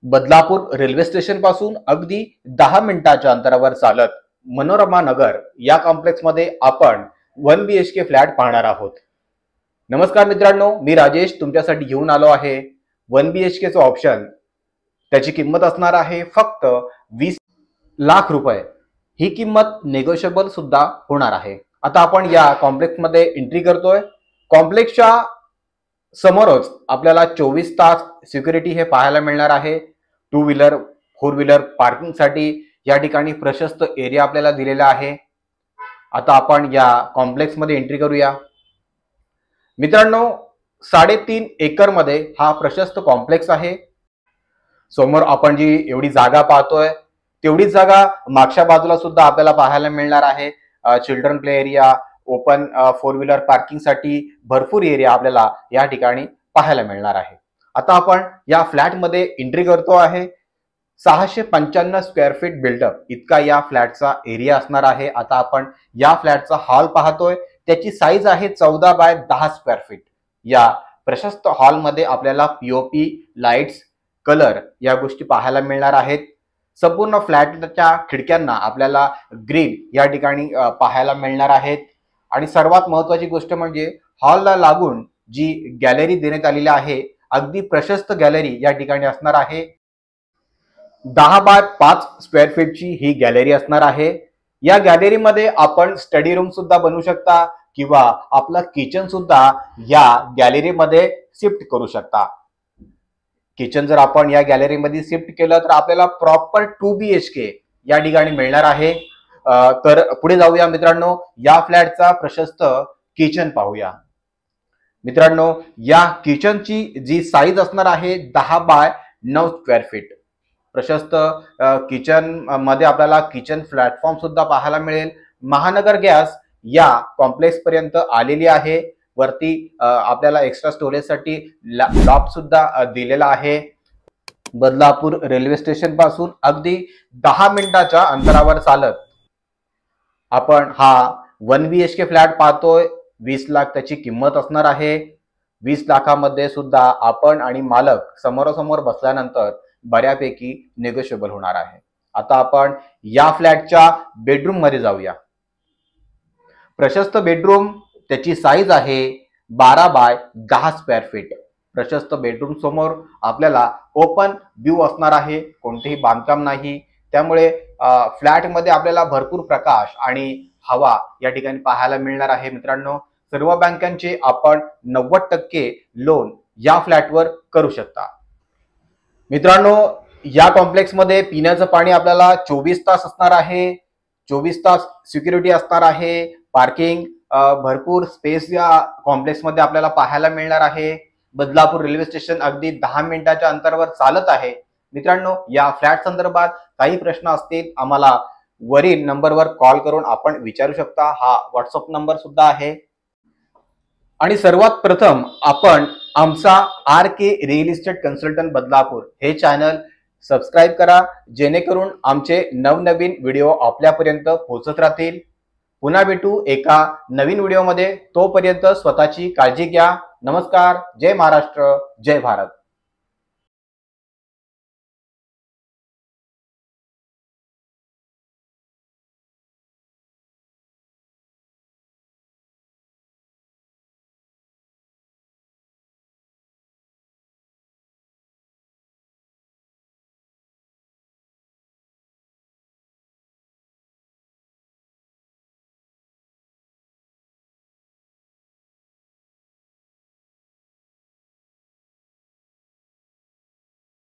Badlapur railway station पासून अगदी 10 मिनिटाच्या अंतरावर चालत मनोरमा नगर या कॉम्प्लेक्स मध्ये आपण 1 BHK फ्लॅट पाहणार आहोत। नमस्कार मित्रांनो, मी राजेश तुमच्यासाठी घेऊन आलो आहे 1 BHK चा ऑप्शन। त्याची किंमत असणार आहे फक्त 20 लाख रुपये। ही किंमत नेगोशिएबल सुद्धा होणार आहे। आता आपण या कॉम्प्लेक्स मध्ये एंट्री करतोय। कॉम्प्लेक्सच्या समोरच आपल्याला 24 तास सिक्युरिटी हे पाहायला मिळणार आहे। 2 व्हीलर 4 व्हीलर पार्किंग साठी या ठिकाणी प्रशस्त एरिया आपल्याला दिलेला आहे। आता आपण या कॉम्प्लेक्स मध्ये एंट्री करूया। मित्रांनो, 3.5 एकर मध्ये हा प्रशस्त कॉम्प्लेक्स आहे। समोर आपण जी एवढी जागा पाहतोय तेवढीच जागा मागच्या बाजूला सुद्धा आपल्याला पाहायला मिळणार आहे। Children play area, open 4 wheeler parking साठी भरपूर एरिया आपल्याला या ठिकाणी पाहायला मिळणार आहे। आता आपण या फ्लॅट मध्ये एंट्री करतो आहे। 695 स्क्वेअर फीट बिल्डअप इतका या फ्लॅटचा एरिया असणार आहे। आता आपण या फ्लॅटचा हॉल पाहतोय, त्याची साईज आहे 14 बाय 10 स्क्वेअर फीट। या प्रशस्त हॉल मध्ये आपल्याला पीओपी, लाईट्स, कलर या गोष्टी पाहायला मिळणार आहेत। संपूर्ण फ्लॅटच्या खिडक्यांना आपल्याला ग्रिल या ठिकाणी पाहायला मिळणार आहेत। आणि सर्वात महत्त्वाची गोष्ट म्हणजे हॉलला लागून जी गॅलरी देण्यात आलेली आहे, अगदी प्रशस्त गॅलरी या ठिकाणी असणार आहे। 10 बाय 5 स्क्वेअर फीटची ही गॅलरी असणार आहे। या गॅलरीमध्ये आपण स्टडी रूम सुद्धा बनवू शकता किंवा आपला किचन सुद्धा या गॅलरीमध्ये शिफ्ट करू शकता। किचन जर आपण या गॅलरीमध्ये शिफ्ट केलं तर आपल्याला प्रॉपर 2 BHK या ठिकाणी मिळणार आहे। तर पुढे जाऊया मित्रांनो, या फ्लॅटचा प्रशस्त किचन पाहूया। मित्रांनो, या किचनची जी साईज असणार आहे 10 बाय 9 स्क्वेअर फीट। प्रशस्त किचन मध्ये आपल्याला किचन प्लॅटफॉर्म सुद्धा पाहायला मिळेल। महानगर गॅस या कॉम्प्लेक्स पर्यंत आलेली आहे। वरती आपल्याला एक्स्ट्रा स्टोरेज साठी लॉफ्ट सुद्धा दिलेला आहे। बदलापूर रेल्वे स्टेशन पासून अगदी 10 मिनिटाच्या अंतरावर चालत आपण हा 1 BHK फ्लॅट पाहतोय। 20 लाख त्याची किंमत असणार आहे। 20 लाखामध्ये सुद्धा आपण आणि मालक समोरासमोर बसल्यानंतर बऱ्यापैकी नेगोशिएबल होणार आहे। आता आपण या फ्लॅटच्या बेडरूम मध्ये जाऊया। प्रशस्त बेडरूम, त्याची साईज आहे 12 बाय 10 स्क्वेअर फीट। प्रशस्त बेडरूम समोर आपल्याला ओपन व्ह्यू असणार आहे, कोणतेही बांधकाम नाही। त्यामुळे फ्लॅट मध्ये आपल्याला भरपूर प्रकाश आणि हवा या ठिकाणी पाहायला मिळणार आहे। मित्रांनो, सर्व बँकांचे आपण 90% लोन या फ्लॅटवर करू शकता। मित्रांनो, या कॉम्प्लेक्स मध्ये पिण्याचं पाणी आपल्याला 24 तास असणार आहे। 24 तास सिक्युरिटी असणार आहे। पार्किंग, भरपूर स्पेस या कॉम्प्लेक्स मध्ये आपल्याला पाहायला मिळणार आहे। बदलापूर रेल्वे स्टेशन अगदी 10 मिनिटाच्या अंतरावर चालत आहे। मित्रांनो, या फ्लॅट संदर्भात काही प्रश्न असतील आम्हाला वरील नंबरवर कॉल करून आपण विचारू शकता। हा व्हॉट्सअप नंबर सुद्धा आहे। आणि सर्वात प्रथम आपण आमचा RK real estate consultant Badlapur हे चॅनल सबस्क्राइब करा, जेणेकरून आमचे नवनवीन व्हिडिओ आपल्यापर्यंत पोहोचत राहतील। पुन्हा भेटू एका नवीन व्हिडिओमध्ये। तोपर्यंत स्वतःची काळजी घ्या। नमस्कार, जय महाराष्ट्र, जय भारत।